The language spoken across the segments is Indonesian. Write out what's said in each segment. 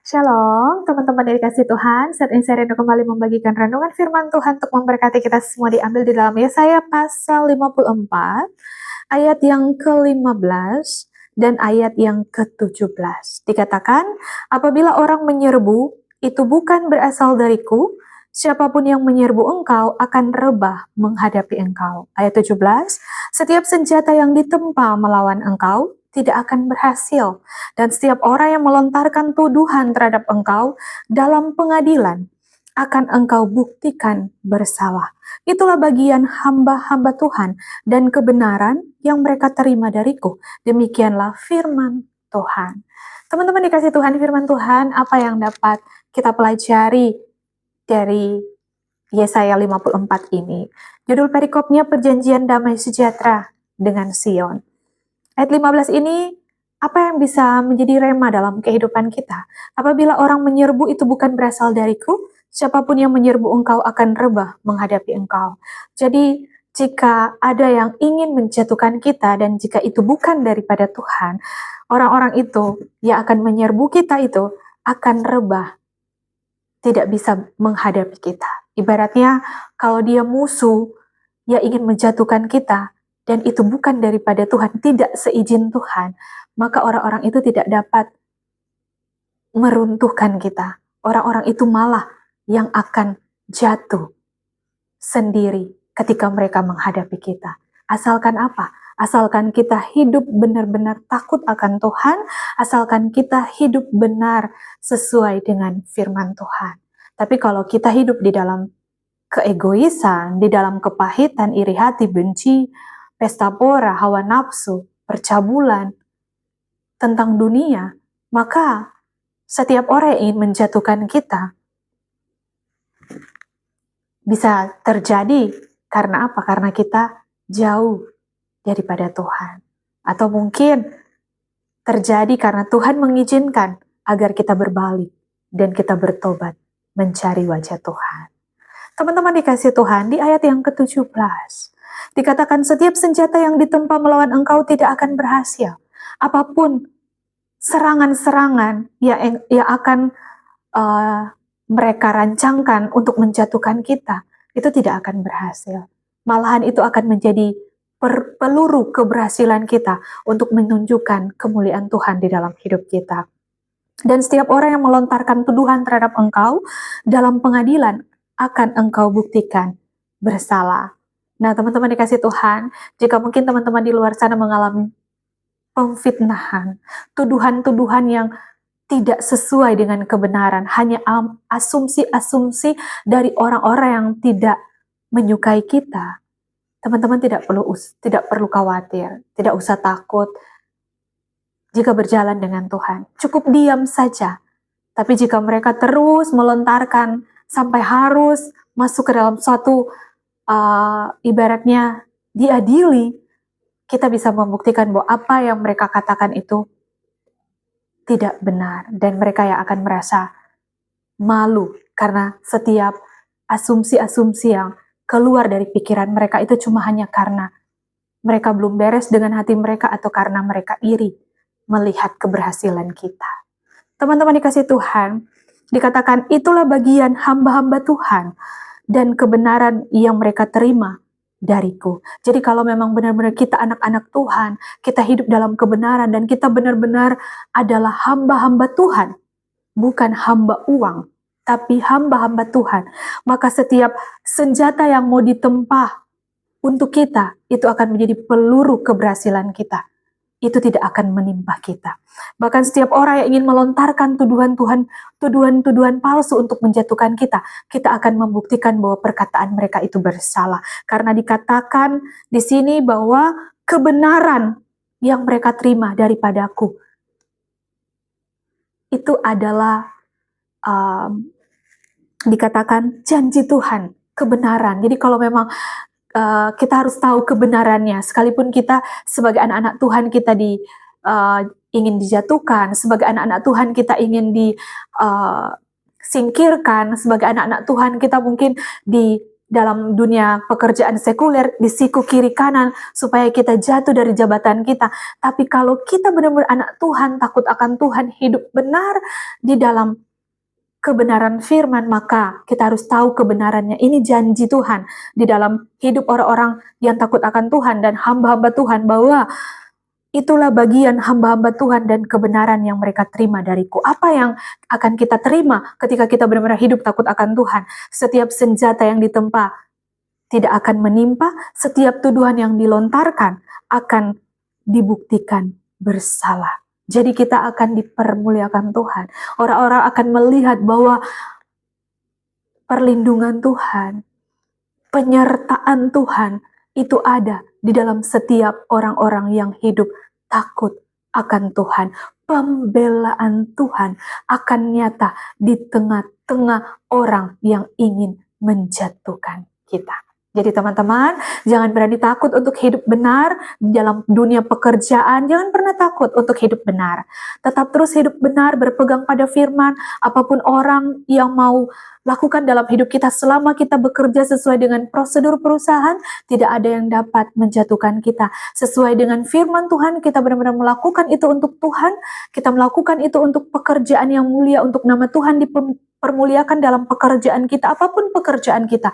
Shalom, teman-teman yang dikasih Tuhan. Saat ini saya Reno kembali membagikan renungan firman Tuhan untuk memberkati kita semua, diambil di dalam Yesaya pasal 54, ayat yang ke-15 dan ayat yang ke-17. Dikatakan, apabila orang menyerbu, itu bukan berasal dariku, siapapun yang menyerbu engkau akan rebah menghadapi engkau. Ayat 17, setiap senjata yang ditempa melawan engkau tidak akan berhasil, dan setiap orang yang melontarkan tuduhan terhadap engkau dalam pengadilan akan engkau buktikan bersalah. Itulah bagian hamba-hamba Tuhan dan kebenaran yang mereka terima dariku. Demikianlah firman Tuhan. Teman-teman dikasih Tuhan, firman Tuhan apa yang dapat kita pelajari dari Yesaya 54 ini? Judul perikopnya perjanjian damai sejahtera dengan Sion. Ayat 15 ini, apa yang bisa menjadi rema dalam kehidupan kita? Apabila orang menyerbu itu bukan berasal dariku, siapapun yang menyerbu engkau akan rebah menghadapi engkau. Jadi, jika ada yang ingin menjatuhkan kita dan jika itu bukan daripada Tuhan, orang-orang itu yang akan menyerbu kita itu akan rebah, tidak bisa menghadapi kita. Ibaratnya, kalau dia musuh yang ingin menjatuhkan kita, dan itu bukan daripada Tuhan, tidak seizin Tuhan, maka orang-orang itu tidak dapat meruntuhkan kita. Orang-orang itu malah yang akan jatuh sendiri ketika mereka menghadapi kita. Asalkan apa? Asalkan kita hidup benar-benar takut akan Tuhan, asalkan kita hidup benar sesuai dengan firman Tuhan. Tapi kalau kita hidup di dalam keegoisan, di dalam kepahitan, iri hati, benci, pesta pora, hawa nafsu, percabulan, tentang dunia, maka setiap orang yang ingin menjatuhkan kita bisa terjadi karena apa? Karena kita jauh daripada Tuhan. Atau mungkin terjadi karena Tuhan mengizinkan agar kita berbalik dan kita bertobat mencari wajah Tuhan. Teman-teman dikasih Tuhan, di ayat yang ke-17, dikatakan setiap senjata yang ditempa melawan engkau tidak akan berhasil. Apapun serangan-serangan yang akan mereka rancangkan untuk menjatuhkan kita, itu tidak akan berhasil. Malahan itu akan menjadi peluru keberhasilan kita untuk menunjukkan kemuliaan Tuhan di dalam hidup kita. Dan setiap orang yang melontarkan tuduhan terhadap engkau dalam pengadilan akan engkau buktikan bersalah. Nah, teman-teman dikasih Tuhan, jika mungkin teman-teman di luar sana mengalami pemfitnahan, tuduhan-tuduhan yang tidak sesuai dengan kebenaran, hanya asumsi-asumsi dari orang-orang yang tidak menyukai kita, teman-teman tidak perlu khawatir, tidak usah takut jika berjalan dengan Tuhan. Cukup diam saja. Tapi jika mereka terus melontarkan sampai harus masuk ke dalam suatu ibaratnya diadili, kita bisa membuktikan bahwa apa yang mereka katakan itu tidak benar, dan mereka yang akan merasa malu karena setiap asumsi-asumsi yang keluar dari pikiran mereka itu cuma hanya karena mereka belum beres dengan hati mereka atau karena mereka iri melihat keberhasilan kita. Teman-teman dikasih Tuhan, dikatakan itulah bagian hamba-hamba Tuhan dan kebenaran yang mereka terima dariku. Jadi kalau memang benar-benar kita anak-anak Tuhan, kita hidup dalam kebenaran dan kita benar-benar adalah hamba-hamba Tuhan, bukan hamba uang, tapi hamba-hamba Tuhan, maka setiap senjata yang mau ditempa untuk kita, itu akan menjadi peluru keberhasilan kita. Itu tidak akan menimpa kita. Bahkan setiap orang yang ingin melontarkan tuduhan-tuduhan palsu untuk menjatuhkan kita, kita akan membuktikan bahwa perkataan mereka itu bersalah. Karena dikatakan di sini bahwa kebenaran yang mereka terima daripadaku, itu adalah dikatakan janji Tuhan, kebenaran. Jadi kalau memang kita harus tahu kebenarannya, sekalipun kita sebagai anak-anak Tuhan kita ingin dijatuhkan, sebagai anak-anak Tuhan kita ingin disingkirkan, sebagai anak-anak Tuhan kita mungkin dalam dunia pekerjaan sekuler, di siku kiri kanan, supaya kita jatuh dari jabatan kita. Tapi kalau kita benar-benar anak Tuhan, takut akan Tuhan, hidup benar di dalam kebenaran firman, maka kita harus tahu kebenarannya. Ini janji Tuhan di dalam hidup orang-orang yang takut akan Tuhan dan hamba-hamba Tuhan, bahwa itulah bagian hamba-hamba Tuhan dan kebenaran yang mereka terima dariku. Apa yang akan kita terima ketika kita benar-benar hidup takut akan Tuhan? Setiap senjata yang ditempa tidak akan menimpa, setiap tuduhan yang dilontarkan akan dibuktikan bersalah. Jadi kita akan dipermuliakan Tuhan. Orang-orang akan melihat bahwa perlindungan Tuhan, penyertaan Tuhan itu ada di dalam setiap orang-orang yang hidup takut akan Tuhan. Pembelaan Tuhan akan nyata di tengah-tengah orang yang ingin menjatuhkan kita. Jadi teman-teman, jangan berani takut untuk hidup benar di dalam dunia pekerjaan. Jangan pernah takut untuk hidup benar. Tetap terus hidup benar, berpegang pada firman. Apapun orang yang mau lakukan dalam hidup kita, selama kita bekerja sesuai dengan prosedur perusahaan, tidak ada yang dapat menjatuhkan kita. Sesuai dengan firman Tuhan, kita benar-benar melakukan itu untuk Tuhan. Kita melakukan itu untuk pekerjaan yang mulia, untuk nama Tuhan dipermuliakan dalam pekerjaan kita, apapun pekerjaan kita.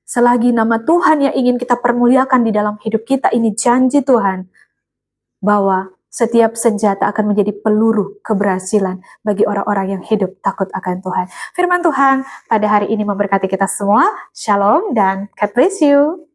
Selagi nama Tuhan yang ingin kita permuliakan di dalam hidup kita, ini janji Tuhan bahwa setiap senjata akan menjadi peluru keberhasilan bagi orang-orang yang hidup takut akan Tuhan. Firman Tuhan pada hari ini memberkati kita semua. Shalom dan God bless you.